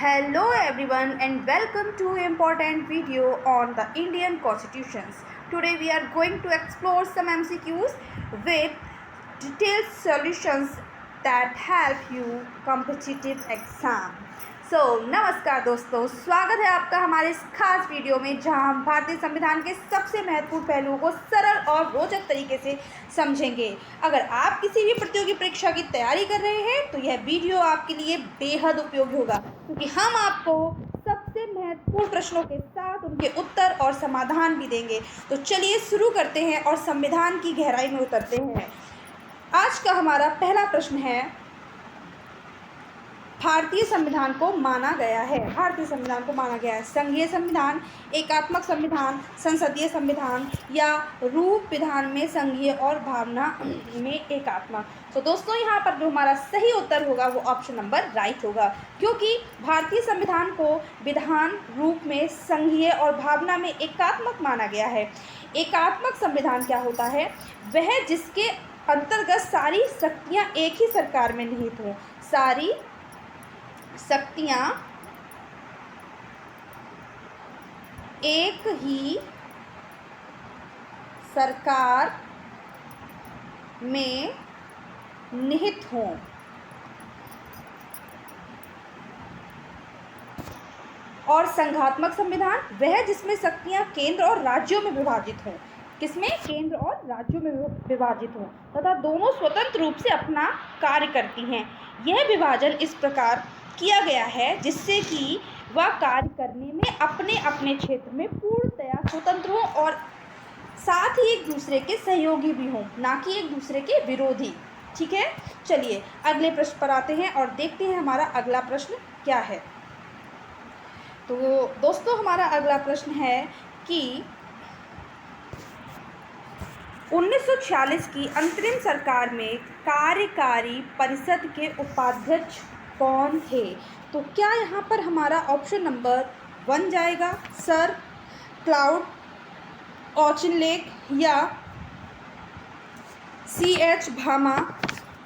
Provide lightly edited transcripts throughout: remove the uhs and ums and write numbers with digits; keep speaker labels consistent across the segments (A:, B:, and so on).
A: Hello everyone and welcome to important video on the Indian Constitutions. Today we are going to explore some MCQs with detailed solutions that help you competitive exam. नमस्कार दोस्तों, स्वागत है आपका हमारे इस खास video में जहां हम भारतीय संविधान के सबसे महत्वपूर्ण पहलुओं को सरल और रोचक तरीके से समझेंगे। अगर आप किसी भी प्रतियोगी परीक्षा की तैयारी कर रहे हैं तो यह वीडियो आपके लिए बेहद उपयोगी होगा, क्योंकि हम आपको सबसे महत्वपूर्ण प्रश्नों के साथ उनके उत्तर और समाधान भी देंगे। तो चलिए शुरू करते हैं और संविधान की गहराई में उतरते हैं। आज का हमारा पहला प्रश्न है, भारतीय संविधान को माना गया है। भारतीय संविधान को माना गया है संघीय संविधान, एकात्मक संविधान, संसदीय संविधान या रूप विधान में संघीय और भावना में एकात्मक। तो दोस्तों यहाँ पर जो हमारा सही उत्तर होगा वो ऑप्शन नंबर राइट होगा, क्योंकि भारतीय संविधान को विधान रूप में संघीय और भावना में एकात्मक माना गया है। एकात्मक संविधान क्या होता है? वह जिसके अंतर्गत सारी शक्तियाँ एक ही सरकार में निहित हों। सारी शक्तियाँ एक ही सरकार में निहित हों। और संघात्मक संविधान वह जिसमें शक्तियाँ केंद्र और राज्यों में विभाजित हों। किसमें? केंद्र और राज्यों में विभाजित हों तथा दोनों स्वतंत्र रूप से अपना कार्य करती हैं। यह विभाजन इस प्रकार किया गया है जिससे कि वह कार्य करने में अपने अपने क्षेत्र में पूर्णतया स्वतंत्र हों और साथ ही एक दूसरे के सहयोगी भी हों, ना कि एक दूसरे के विरोधी। ठीक है, चलिए अगले प्रश्न पर आते हैं और देखते हैं हमारा अगला प्रश्न क्या है। तो दोस्तों हमारा अगला प्रश्न है कि 1946 की अंतरिम सरकार में कार्यकारी परिषद के उपाध्यक्ष कौन थे? तो क्या यहाँ पर हमारा ऑप्शन नंबर 1 जाएगा, सर क्लाउड ऑचिनलेक या CH भामा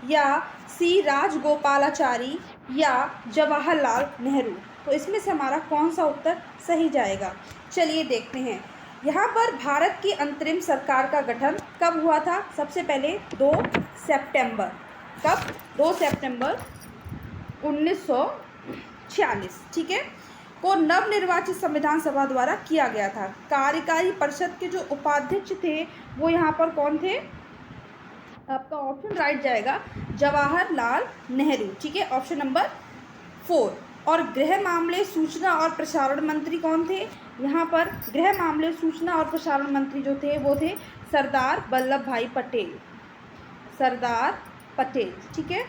A: या C राजगोपालाचारी या जवाहरलाल नेहरू? तो इसमें से हमारा कौन सा उत्तर सही जाएगा? चलिए देखते हैं। यहाँ पर भारत की अंतरिम सरकार का गठन कब हुआ था? सबसे पहले 2 सितंबर। कब? 2 सितंबर 1946, ठीक है, को नवनिर्वाचित संविधान सभा द्वारा किया गया था। कार्यकारी परिषद के जो उपाध्यक्ष थे वो यहाँ पर कौन थे? आपका ऑप्शन राइट जाएगा, जवाहरलाल नेहरू। ठीक है, ऑप्शन नंबर 4। और गृह मामले, सूचना और प्रसारण मंत्री कौन थे? यहाँ पर गृह मामले, सूचना और प्रसारण मंत्री जो थे वो थे सरदार वल्लभ भाई पटेल। सरदार पटेल, ठीक है।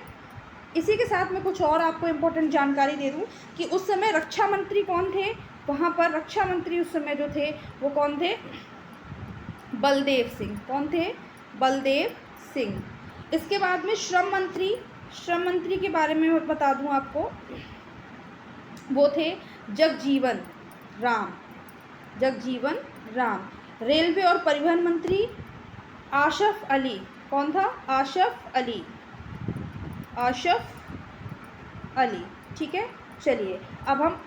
A: इसी के साथ में कुछ और आपको इम्पोर्टेंट जानकारी दे दूं कि उस समय रक्षा मंत्री कौन थे? वहाँ पर रक्षा मंत्री उस समय जो थे वो कौन थे? बलदेव सिंह। कौन थे? बलदेव सिंह। इसके बाद में श्रम मंत्री के बारे में बता दूं आपको, वो थे जगजीवन राम। जगजीवन राम। रेलवे और परिवहन मंत्री आशफ अली। कौन था? आशफ अली। आशफ अली, ठीक है। चलिए अब हम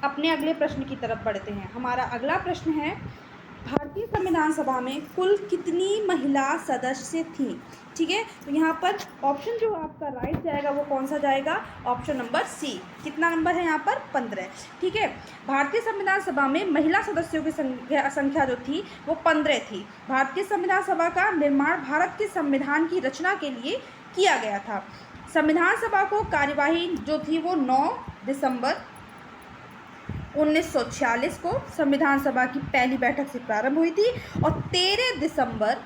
A: अपने अगले प्रश्न की तरफ बढ़ते हैं। हमारा अगला प्रश्न है, भारतीय संविधान सभा में कुल कितनी महिला सदस्य थी? ठीक है, तो यहाँ पर ऑप्शन जो आपका राइट जाएगा वो कौन सा जाएगा? Option number C। कितना नंबर है यहाँ पर? 15। ठीक है, भारतीय संविधान सभा में महिला सदस्यों की संख्या जो थी वो 15 थी। भारतीय संविधान सभा का निर्माण भारत के संविधान की रचना के लिए किया गया था। संविधान सभा को कार्यवाही जो थी वो 9 दिसंबर 1946 को संविधान सभा की पहली बैठक से प्रारंभ हुई थी और 13 दिसंबर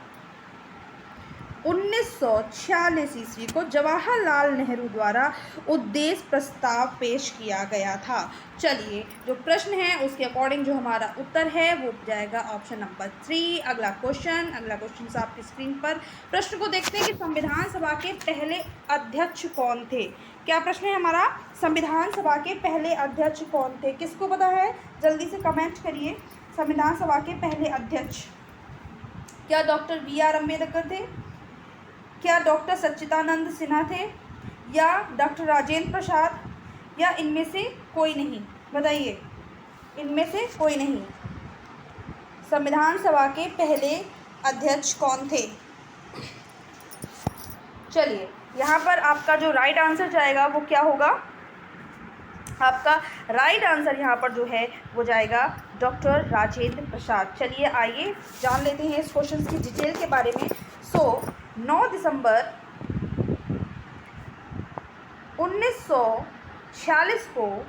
A: 1946 ईस्वी को जवाहरलाल नेहरू द्वारा उद्देश्य प्रस्ताव पेश किया गया था। चलिए जो प्रश्न है उसके अकॉर्डिंग जो हमारा उत्तर है वो जाएगा ऑप्शन नंबर 3। अगला क्वेश्चन आपकी स्क्रीन पर। प्रश्न को देखते हैं कि संविधान सभा के पहले अध्यक्ष कौन थे। क्या प्रश्न है हमारा? संविधान सभा के पहले अध्यक्ष कौन थे? किसको पता है? जल्दी से कमेंट करिए। संविधान सभा के पहले अध्यक्ष क्या डॉक्टर BR अम्बेडकर थे? क्या डॉक्टर सच्चिदानंद सिन्हा थे? या डॉक्टर राजेंद्र प्रसाद या इनमें से कोई नहीं? बताइए, इनमें से कोई नहीं। संविधान सभा के पहले अध्यक्ष कौन थे? चलिए, यहाँ पर आपका जो राइट आंसर जाएगा वो क्या होगा? आपका राइट आंसर यहाँ पर जो है वो जाएगा डॉक्टर राजेंद्र प्रसाद। चलिए आइए जान लेते हैं इस क्वेश्चन की डिटेल के बारे में। 9 दिसंबर 1946 को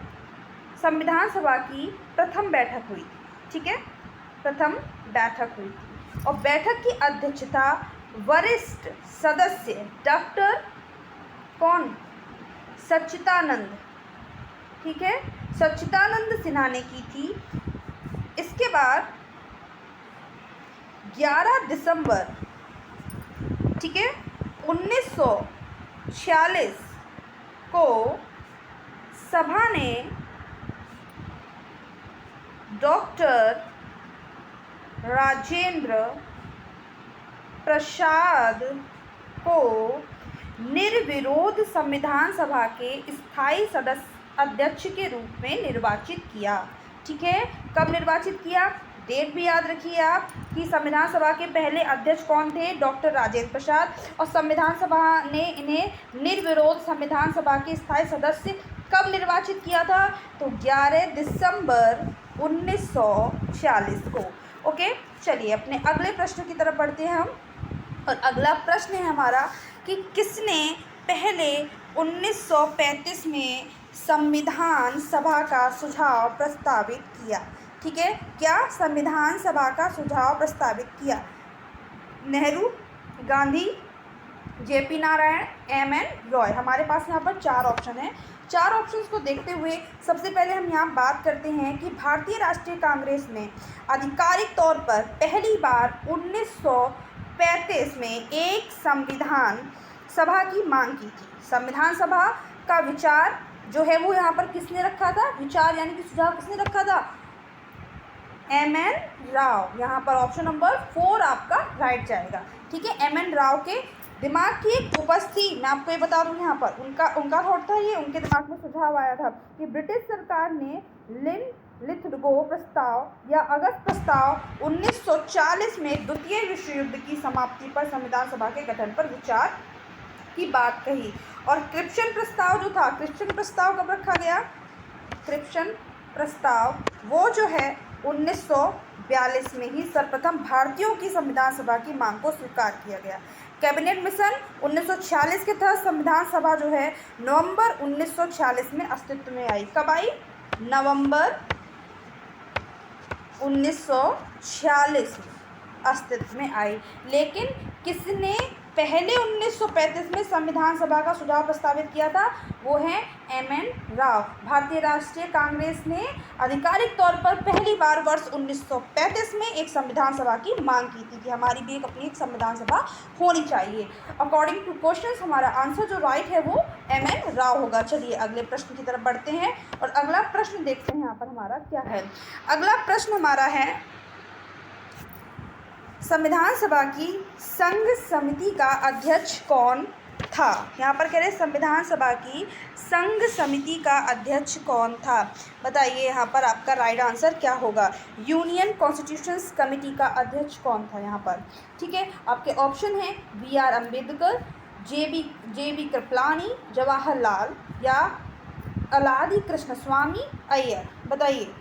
A: संविधान सभा की प्रथम बैठक हुई। ठीक है, प्रथम बैठक हुई थी और बैठक की अध्यक्षता वरिष्ठ सदस्य डॉक्टर कौन? सच्चिदानंद। ठीक है, सच्चिदानंद सिन्हा ने की थी। इसके बाद 11 दिसंबर, ठीक है, 1946 को सभा ने डॉक्टर राजेंद्र प्रसाद को निर्विरोध संविधान सभा के स्थायी सदस्य अध्यक्ष के रूप में निर्वाचित किया। ठीक है, कब निर्वाचित किया? डेट भी याद रखिए आप कि संविधान सभा के पहले अध्यक्ष कौन थे? डॉक्टर राजेंद्र प्रसाद। और संविधान सभा ने इन्हें निर्विरोध संविधान सभा के स्थायी सदस्य कब निर्वाचित किया था? तो 11 दिसंबर 1946 को। ओके, चलिए अपने अगले प्रश्न की तरफ बढ़ते हैं हम। और अगला प्रश्न है हमारा कि किसने पहले 1935 में संविधान सभा का सुझाव प्रस्तावित किया? ठीक है, क्या संविधान सभा का सुझाव प्रस्तावित किया? Nehru, Gandhi, JP Narayan, MN Roy. हमारे पास यहाँ पर 4 ऑप्शन हैं। 4 ऑप्शंस को देखते हुए सबसे पहले हम यहाँ बात करते हैं कि भारतीय राष्ट्रीय कांग्रेस ने आधिकारिक तौर पर पहली बार 1935 में एक संविधान सभा की मांग की थी। संविधान सभा का विचार जो है वो यहाँ पर किसने रखा था? विचार यानी कि सुझाव किसने रखा था? एमएन राव। यहाँ पर ऑप्शन नंबर 4 आपका राइट जाएगा। ठीक है, एमएन राव के दिमाग की एक उपज थी। मैं आपको ये बता दूँ, यहाँ पर उनका थॉट था, ये उनके दिमाग में सुझाव आया था कि ब्रिटिश सरकार ने लिथगो प्रस्ताव या अगस्त प्रस्ताव 1940 में द्वितीय विश्व युद्ध की समाप्ति पर संविधान सभा के गठन पर विचार की बात कही। और क्रिप्शन प्रस्ताव जो था, क्रिप्शन प्रस्ताव कब रखा गया? क्रिप्शन प्रस्ताव वो जो है 1942 में ही सर्वप्रथम भारतीयों की संविधान सभा की मांग को स्वीकार किया गया। कैबिनेट मिशन 1946 के तहत संविधान सभा जो है नवंबर 1946 में अस्तित्व में आई। कब आई? नवंबर 1946 अस्तित्व में आई। लेकिन किसने पहले 1935 में संविधान सभा का सुझाव प्रस्तावित किया था? वो है एमएन राव। भारतीय राष्ट्रीय कांग्रेस ने आधिकारिक तौर पर पहली बार वर्ष 1935 में एक संविधान सभा की मांग की थी कि हमारी भी अपनी एक संविधान सभा होनी चाहिए। अकॉर्डिंग टू क्वेश्चंस हमारा आंसर जो राइट है वो एमएन राव होगा। चलिए अगले प्रश्न की तरफ बढ़ते हैं और अगला प्रश्न देखते हैं यहाँ पर हमारा क्या है। अगला प्रश्न हमारा है, संविधान सभा की संघ समिति का अध्यक्ष कौन था? यहाँ पर कह रहे संविधान सभा की संघ समिति का अध्यक्ष कौन था? बताइए यहाँ पर आपका राइट आंसर क्या होगा? यूनियन कॉन्स्टिट्यूशंस कमेटी का अध्यक्ष कौन था यहाँ पर? ठीक है, आपके ऑप्शन हैं BR अम्बेडकर, JB कृपलानी, जवाहरलाल या अलादी कृष्णस्वामी अय्यर। बताइए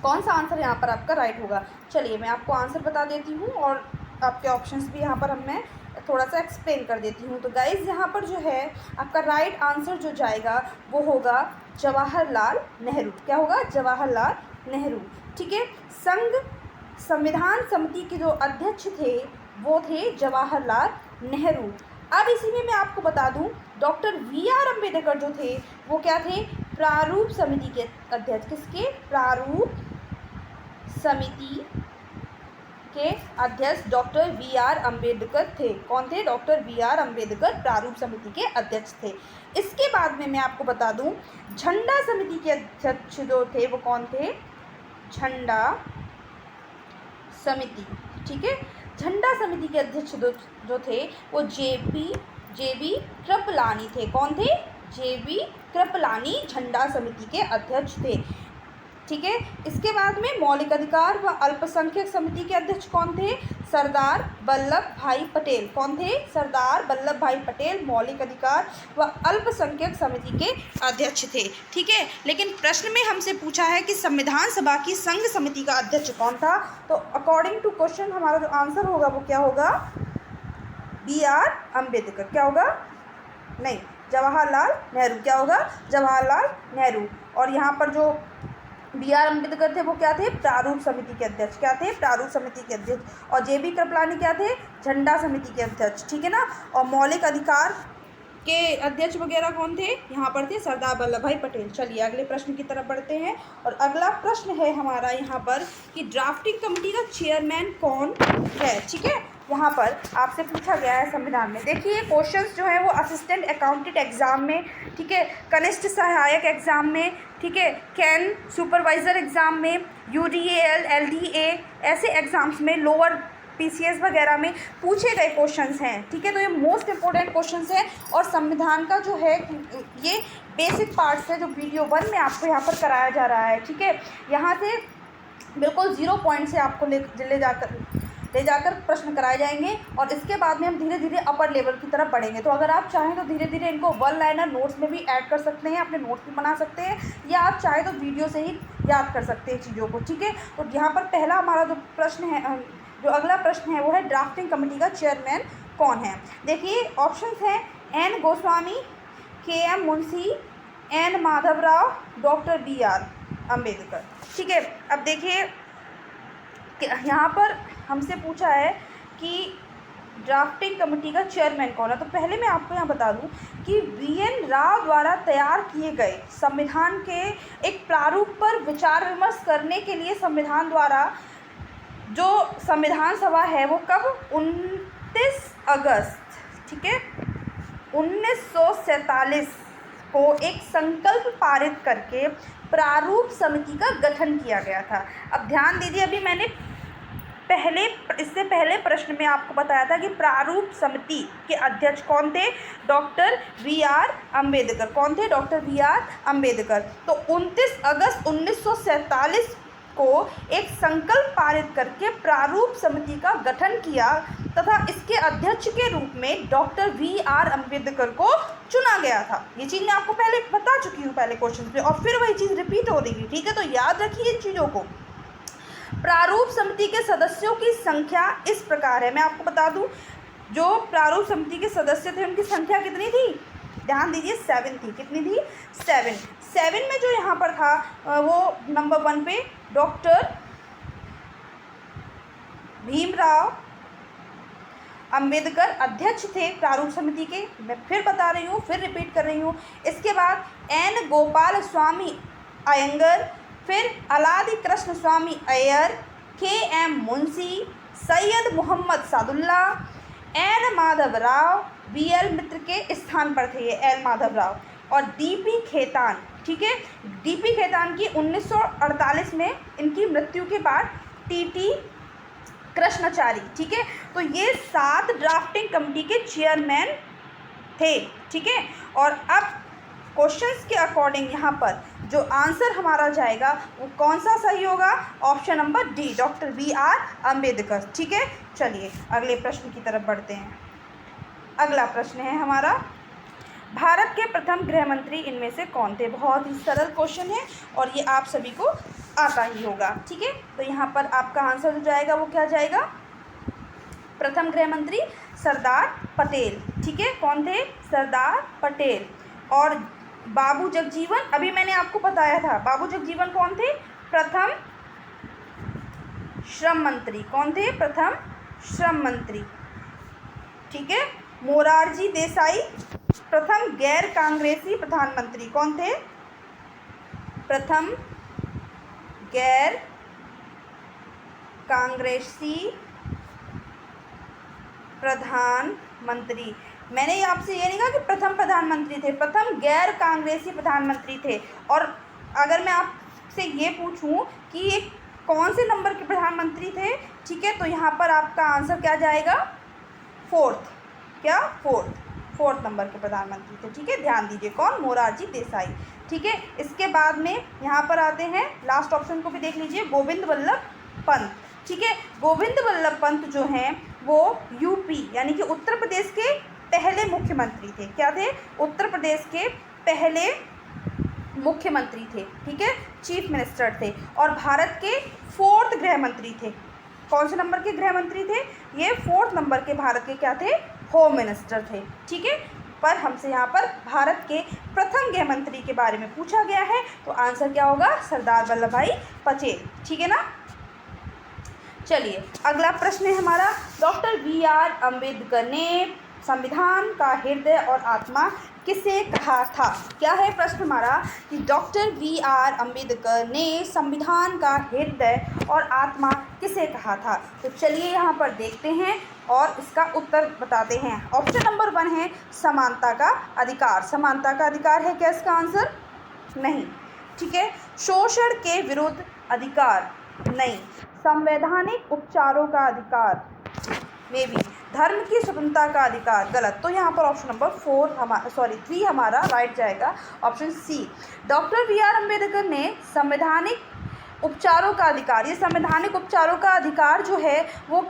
A: कौन सा आंसर यहाँ पर आपका राइट होगा? चलिए मैं आपको आंसर बता देती हूँ और आपके ऑप्शंस भी यहाँ पर मैं थोड़ा सा एक्सप्लेन कर देती हूँ। तो गाइज यहाँ पर जो है आपका राइट आंसर जो जाएगा वो होगा जवाहरलाल नेहरू। क्या होगा? जवाहरलाल नेहरू। ठीक है, संविधान समिति के जो अध्यक्ष थे वो थे जवाहरलाल नेहरू। अब इसी में मैं आपको बता दूं डॉक्टर BR अम्बेडकर जो थे वो क्या थे? प्रारूप समिति के अध्यक्ष। किसके? प्रारूप समिति के अध्यक्ष डॉक्टर BR अम्बेडकर थे। कौन थे? डॉक्टर BR अम्बेडकर प्रारूप समिति के अध्यक्ष थे। इसके बाद में मैं आपको बता दूं झंडा समिति के अध्यक्ष जो थे वो कौन थे? झंडा समिति। ठीक है, झंडा समिति के अध्यक्ष जो थे वो JB कृपलानी थे। कौन थे? JB कृपलानी झंडा समिति के अध्यक्ष थे। ठीक है, इसके बाद में मौलिक अधिकार व अल्पसंख्यक समिति के अध्यक्ष कौन थे? सरदार वल्लभ भाई पटेल। कौन थे? सरदार वल्लभ भाई पटेल मौलिक अधिकार व अल्पसंख्यक समिति के अध्यक्ष थे। ठीक है, लेकिन प्रश्न में हमसे पूछा है कि संविधान सभा की संघ समिति का अध्यक्ष कौन था? तो अकॉर्डिंग टू क्वेश्चन हमारा जो आंसर होगा वो क्या होगा? BR अम्बेडकर। क्या होगा? नहीं, जवाहरलाल नेहरू। क्या होगा? जवाहरलाल नेहरू। और यहाँ पर जो BR अम्बेडकर थे वो क्या थे? प्रारूप समिति के अध्यक्ष। क्या थे? प्रारूप समिति के अध्यक्ष। और JB कृपलानी क्या थे? झंडा समिति के अध्यक्ष। ठीक है ना। और मौलिक अधिकार के अध्यक्ष वगैरह कौन थे? यहाँ पर थे सरदार वल्लभ भाई पटेल। चलिए अगले प्रश्न की तरफ बढ़ते हैं। और अगला प्रश्न है हमारा यहाँ पर कि ड्राफ्टिंग कमेटी का चेयरमैन कौन है? ठीक है, यहाँ पर आपसे पूछा गया है संविधान में। देखिए क्वेश्चंस जो है वो असिस्टेंट अकाउंटेंट एग्ज़ाम में, ठीक है, कनिष्ठ सहायक एग्ज़ाम में, ठीक है, कैन सुपरवाइज़र एग्ज़ाम में, UDAL LDA ऐसे एग्ज़ाम्स में, लोअर PCS वगैरह में पूछे गए क्वेश्चंस हैं। ठीक है, तो ये मोस्ट इम्पोर्टेंट क्वेश्चंस हैं। और संविधान का जो है ये बेसिक पार्ट्स है जो वीडियो 1 में आपको यहाँ पर कराया जा रहा है। ठीक है, यहाँ से बिल्कुल 0 पॉइंट से आपको ले जाकर प्रश्न कराए जाएंगे। और इसके बाद में हम धीरे धीरे अपर लेवल की तरफ बढ़ेंगे। तो अगर आप चाहें तो धीरे धीरे इनको 1 लाइनर नोट्स में भी ऐड कर सकते हैं, अपने नोट्स भी बना सकते हैं, या आप चाहें तो वीडियो से ही याद कर सकते हैं चीज़ों को। ठीक है, तो यहाँ पर पहला हमारा जो प्रश्न है, जो अगला प्रश्न है वो है ड्राफ्टिंग कमेटी का चेयरमैन कौन है? देखिए ऑप्शंस हैं N Goswami, KM Munshi, N Madhavrao, doctor BR Ambedkar. ठीक है, अब देखिए यहाँ पर हमसे पूछा है कि ड्राफ्टिंग कमेटी का चेयरमैन कौन है। तो पहले मैं आपको यहाँ बता दूँ कि VN राव द्वारा तैयार किए गए संविधान के एक प्रारूप पर विचार विमर्श करने के लिए संविधान द्वारा जो संविधान सभा है वो कब? 29 अगस्त, ठीक है, 1947 को एक संकल्प पारित करके प्रारूप समिति का गठन किया गया था। अब ध्यान दीजिए, अभी मैंने इससे पहले प्रश्न में आपको बताया था कि प्रारूप समिति के अध्यक्ष कौन थे? Doctor BR Ambedkar. कौन थे? Doctor BR Ambedkar. तो 29 अगस्त 1947 को एक संकल्प पारित करके प्रारूप समिति का गठन किया तथा इसके अध्यक्ष के रूप में डॉक्टर BR अम्बेडकर को चुना गया था। ये चीज़ मैं आपको पहले बता चुकी हूँ पहले क्वेश्चन में, और फिर वही चीज़ रिपीट हो रही है। ठीक है, तो याद रखिए इन चीज़ों को। प्रारूप समिति के सदस्यों की संख्या इस प्रकार है। मैं आपको बता दूं, जो प्रारूप समिति के सदस्य थे उनकी संख्या कितनी थी? ध्यान दीजिए, 7 थी। कितनी थी? 7 में जो यहाँ पर था वो नंबर 1 पे डॉक्टर भीमराव अम्बेडकर अध्यक्ष थे प्रारूप समिति के। मैं फिर बता रही हूँ, फिर रिपीट कर रही हूँ। इसके बाद N गोपाल स्वामी अयंगर, फिर अलादि कृष्ण स्वामी Iyer, KM Munshi, Syed Mohammad Sadulla, N Madhavrao BL मित्र के स्थान पर थे ये L माधवराव, और DP खेतान। ठीक है, DP खेतान की 1948 में इनकी मृत्यु के बाद TT कृष्णाचारी। ठीक है, तो ये 7 ड्राफ्टिंग कमेटी के चेयरमैन थे। ठीक है, और अब क्वेश्चंस के अकॉर्डिंग यहाँ पर जो आंसर हमारा जाएगा वो कौन सा सही होगा? Option number D, doctor BR Ambedkar. ठीक है, चलिए अगले प्रश्न की तरफ बढ़ते हैं। अगला प्रश्न है हमारा, भारत के प्रथम गृह मंत्री इनमें से कौन थे? बहुत ही सरल क्वेश्चन है और ये आप सभी को आता ही होगा। ठीक है, तो यहाँ पर आपका आंसर जो जाएगा वो क्या जाएगा? प्रथम गृह मंत्री सरदार पटेल। ठीक है, कौन थे? सरदार पटेल। और बाबू जगजीवन, अभी मैंने आपको बताया था, बाबू जगजीवन कौन थे? प्रथम श्रम मंत्री। कौन थे? प्रथम श्रम मंत्री। ठीक है, मोरारजी देसाई प्रथम गैर कांग्रेसी प्रधानमंत्री। कौन थे? प्रथम गैर कांग्रेसी प्रधानमंत्री। मैंने आपसे ये नहीं कहा कि प्रथम प्रधानमंत्री थे, प्रथम गैर कांग्रेसी प्रधानमंत्री थे। और अगर मैं आपसे ये पूछूं कि ये कौन से नंबर के प्रधानमंत्री थे, ठीक है, तो यहाँ पर आपका आंसर क्या जाएगा? 4th। क्या? 4th 4 नंबर के प्रधानमंत्री थे। ठीक है, ध्यान दीजिए कौन, मोरारजी देसाई। ठीक है, इसके बाद में यहाँ पर आते हैं, लास्ट ऑप्शन को भी देख लीजिए, गोविंद वल्लभ पंत। ठीक है, गोविंद वल्लभ पंत जो हैं वो यूपी यानी कि उत्तर प्रदेश के पहले मुख्यमंत्री थे। क्या थे? उत्तर प्रदेश के पहले मुख्यमंत्री थे। ठीक है, चीफ मिनिस्टर थे और भारत के 4th गृह मंत्री थे। कौन से नंबर के गृह मंत्री थे? ये 4th नंबर के भारत के क्या थे? होम मिनिस्टर थे। ठीक है, पर हमसे यहाँ पर भारत के प्रथम गृह मंत्री के बारे में पूछा गया है, तो आंसर क्या होगा? सरदार वल्लभ भाई पटेल। ठीक है ना। चलिए अगला प्रश्न है हमारा, डॉक्टर BR अम्बेडकर ने संविधान का हृदय और आत्मा किसे कहा था? क्या है प्रश्न हमारा कि डॉक्टर BR अम्बेडकर ने संविधान का हृदय और आत्मा किसे कहा था? तो चलिए यहाँ पर देखते हैं और इसका उत्तर बताते हैं। ऑप्शन नंबर 1 है समानता का अधिकार। समानता का अधिकार है क्या इसका आंसर? नहीं। ठीक है, शोषण के विरुद्ध अधिकार? नहीं। संवैधानिक उपचारों का अधिकार? में भी। धर्म की स्वतंत्रता का अधिकार? गलत। तो यहाँ पर ऑप्शन नंबर 3 हमारा राइट जाएगा, option C. Doctor BR Ambedkar ने संवैधानिक उपचारों का अधिकार, ये संवैधानिक उपचारों का अधिकार जो है वो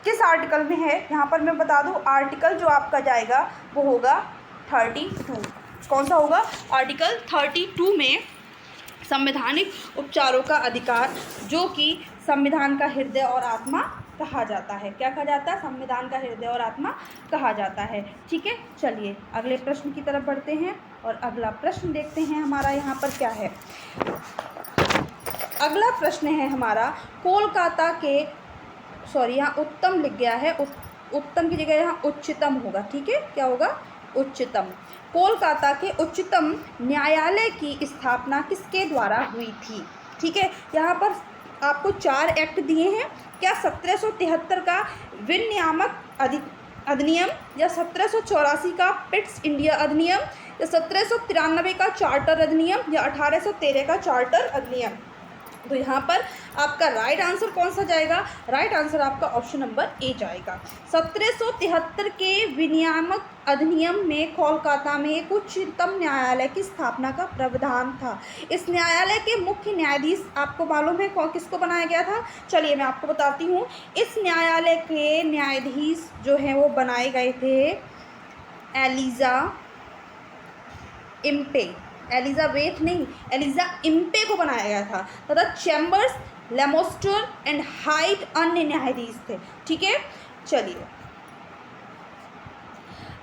A: किस आर्टिकल में है? यहाँ पर मैं बता दूँ, आर्टिकल जो आपका जाएगा वो होगा 32। कौन सा होगा? आर्टिकल 32 में संवैधानिक उपचारों का अधिकार, जो कि संविधान का हृदय और आत्मा कहा जाता है। क्या कहा जाता है? संविधान का हृदय और आत्मा कहा जाता है। ठीक है, चलिए अगले प्रश्न की तरफ बढ़ते हैं और अगला प्रश्न देखते हैं हमारा यहाँ पर क्या है। अगला प्रश्न है हमारा, कोलकाता के, यहाँ उत्तम लिख गया है, उत्तम की जगह यहाँ उच्चतम होगा। ठीक है, क्या होगा? उच्चतम। कोलकाता के उच्चतम न्यायालय की स्थापना किसके द्वारा हुई थी? ठीक है, यहाँ पर आपको 4 एक्ट दिए हैं। क्या 1773 का विनियामक अधिनियम, या 1784 का पिट्स इंडिया अधिनियम, या 1793 का चार्टर अधिनियम, या 1813 का चार्टर अधिनियम? तो यहाँ पर आपका राइट आंसर कौन सा जाएगा? राइट आंसर आपका ऑप्शन नंबर ए जाएगा। 1773 के विनियामक अधिनियम में कोलकाता में एक उच्चतम न्यायालय की स्थापना का प्रावधान था। इस न्यायालय के मुख्य न्यायाधीश आपको मालूम है किसको बनाया गया था? चलिए मैं आपको बताती हूँ। इस न्यायालय के न्यायाधीश जो हैं वो बनाए गए थे एलिजा इम्पे, एलिजाबेथ नहीं, एलिजा इम्पे को बनाया गया था, तथा चैम्बर्स, लेमोस्टर एंड हाइट अन्य न्यायाधीश थे। ठीक है, चलिए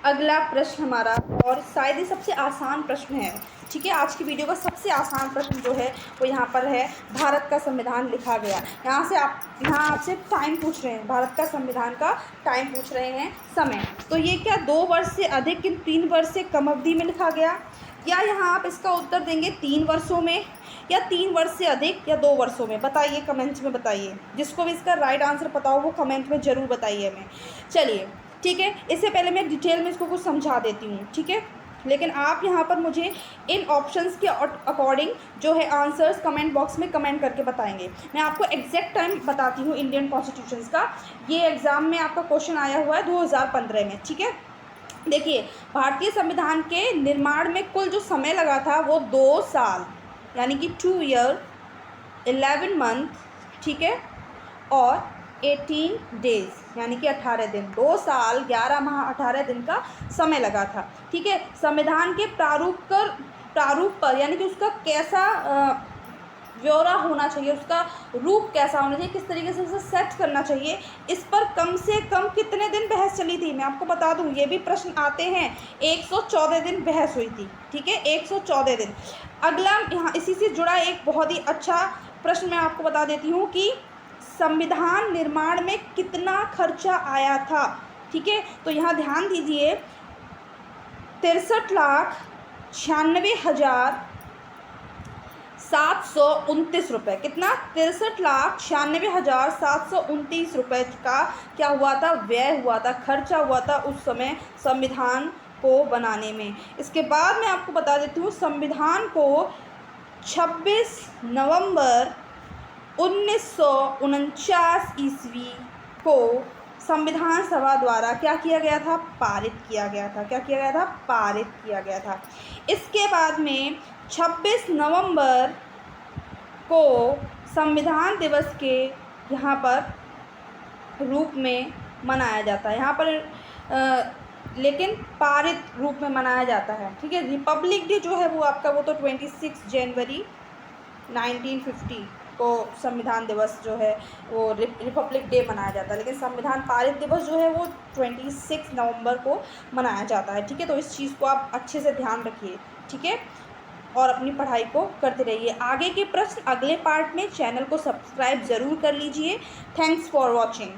A: अगला प्रश्न हमारा, और शायद ही सबसे आसान प्रश्न है। ठीक है, आज की वीडियो का सबसे आसान प्रश्न जो है वो यहाँ पर है, भारत का संविधान लिखा गया। यहाँ आपसे टाइम पूछ रहे हैं, भारत का संविधान का टाइम पूछ रहे हैं, समय। तो ये क्या 2 वर्ष से अधिक कि 3 वर्ष से कम अवधि में लिखा गया? या यहाँ आप इसका उत्तर देंगे 3 वर्षों में, या 3 वर्ष से अधिक, या 2 वर्षों में? बताइए, कमेंट्स में बताइए। जिसको भी इसका राइट आंसर पता हो वो कमेंट में ज़रूर बताइए हमें। चलिए ठीक है, इससे पहले मैं डिटेल में इसको कुछ समझा देती हूँ। ठीक है, लेकिन आप यहाँ पर मुझे इन ऑप्शंस के अकॉर्डिंग जो है आंसर्स कमेंट बॉक्स में कमेंट करके बताएंगे। मैं आपको एग्जैक्ट टाइम बताती हूँ इंडियन कॉन्स्टिट्यूशंस का। ये एग्ज़ाम में आपका क्वेश्चन आया हुआ है 2015 में। ठीक है, देखिए भारतीय संविधान के निर्माण में कुल जो समय लगा था वो 2 साल यानी कि 2 ईयर 11 मंथ, ठीक है, और 18 डेज यानी कि 18 दिन। 2 साल 11 माह 18 दिन का समय लगा था। ठीक है, संविधान के प्रारूप पर यानी कि उसका कैसा ब्यौरा होना चाहिए, उसका रूप कैसा होना चाहिए, किस तरीके से उसे सेट करना चाहिए, इस पर कम से कम कितने दिन बहस चली थी? मैं आपको बता दूं, ये भी प्रश्न आते हैं। 114 दिन बहस हुई थी। ठीक है, 114 दिन। अगला यहाँ इसी से जुड़ा एक बहुत ही अच्छा प्रश्न मैं आपको बता देती हूँ कि संविधान निर्माण में कितना खर्चा आया था। ठीक है, तो यहाँ ध्यान दीजिए, 63,96,729 रुपये। कितना? 63,96,729 रुपये का क्या हुआ था? व्यय हुआ था, खर्चा हुआ था उस समय संविधान को बनाने में। इसके बाद मैं आपको बता देती हूँ, संविधान को 26 नवंबर 1949 ईस्वी को संविधान सभा द्वारा क्या किया गया था? पारित किया गया था। क्या किया गया था? पारित किया गया था। इसके बाद में 26 नवंबर को संविधान दिवस के यहाँ पर रूप में मनाया जाता है। यहाँ पर लेकिन पारित रूप में मनाया जाता है। ठीक है, रिपब्लिक डे जो है वो आपका वो तो 26 जनवरी 1950 को संविधान दिवस जो है वो रिपब्लिक डे मनाया जाता है, लेकिन संविधान पारित दिवस जो है वो 26 नवंबर को मनाया जाता है। ठीक है, तो इस चीज़ को आप अच्छे से ध्यान रखिए। ठीक है, और अपनी पढ़ाई को करते रहिए। आगे के प्रश्न अगले पार्ट में, चैनल को सब्सक्राइब ज़रूर कर लीजिए। Thanks for watching.